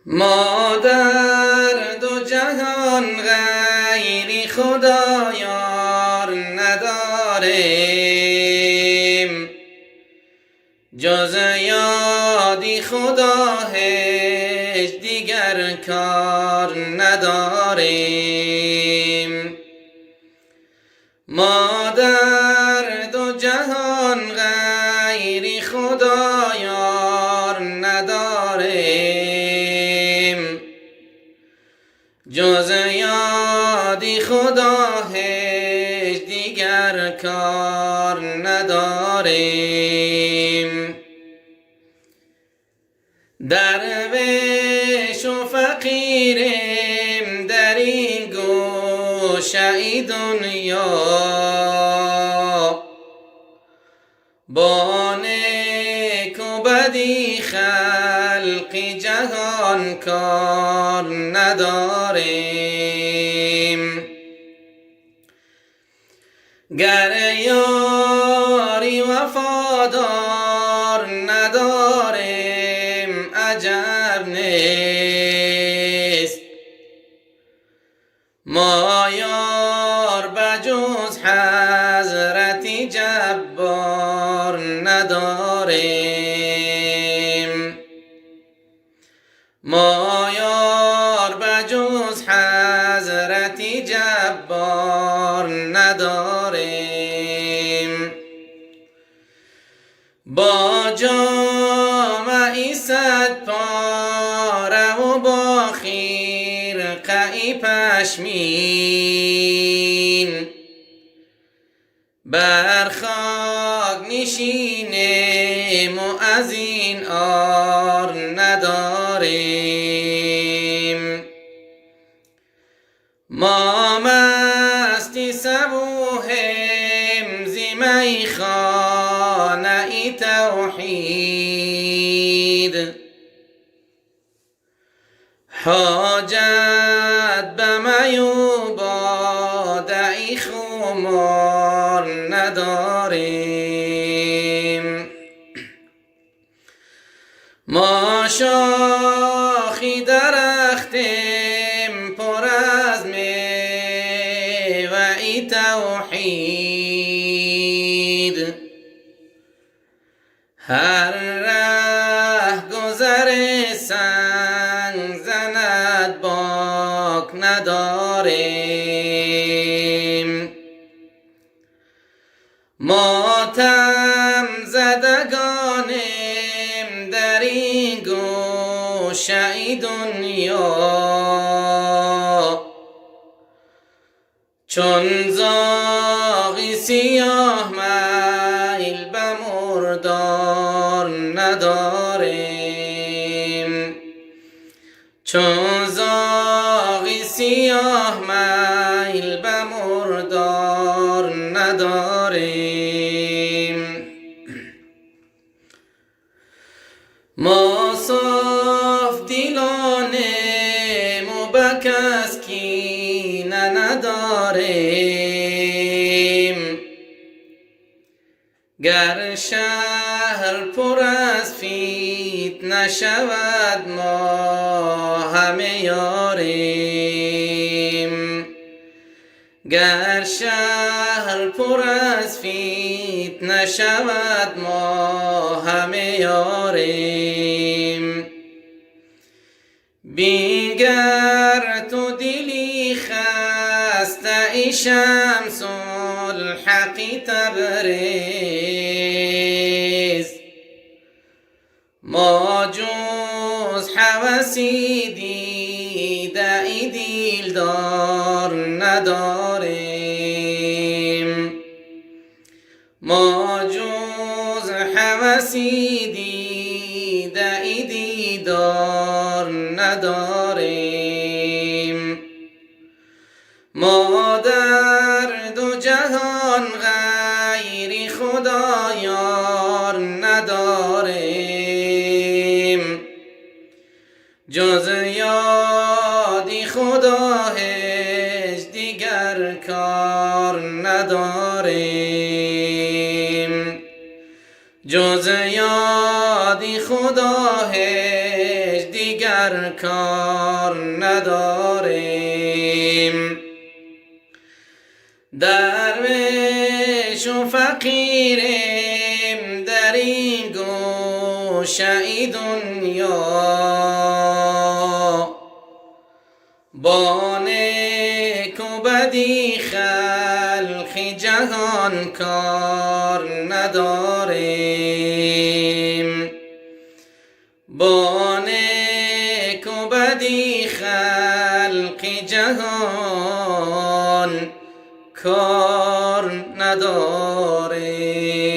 ما در دو جهان غیری خدا یار نداریم، جز یادی خدا هیچ دیگر کار نداریم. ما در دو جهان غیری خدا یار نداریم، جز یادی خدا هیچ دیگر کار نداریم. درویش و فقیریم در این گوشه دنیا، با نیک و بدی خلق جهان کار نداریم. گر یاری وفادار نداریم عجب نیست، ما یار بجز حضرت جبار نداریم. ما یار بجز حضرت جبار نداریم. با جامعی صد پاره و با خرقه‌ای پشمین، بر خاک نشینیم و از این عار نداریم. ما مستی صبوحیم زی میخانه توحید، حاجت به می و باده خمار نداریم. ما شاخی درختیم پر از میوه توحید، هر ره گذر سنگ زند باک نداریم. ماتم زدگانیم در این گوشه دنیا، چون زاغی سیاه میل به مردار نداریم. چون زاغی سیاه میل به مردار نداریم. ما صاف دیلانیم و به کس کینه نداریم، گر شهر پر از فتنه شود ما همه یاریم. گر شهر پر از فتنه شود ما همه یاریم. بینگر تو دلی خسته ای شمس الحق تبریز، ما جز هوسی دیده ای دلدار نداریم. ما جز هوسی دیده ای دیدار نداریم. ما در دو جهان غیری خدا یار نداریم، جز یادی خدا هیچ دیگر کار نداریم. جز یادی خدا خداش دیگر کار نداریم. درویش و فقیریم در این گوشه دنیا، با نیک و بدی خلق جهان کار نداریم. با نیک و بدی خلق جهان کار نداریم.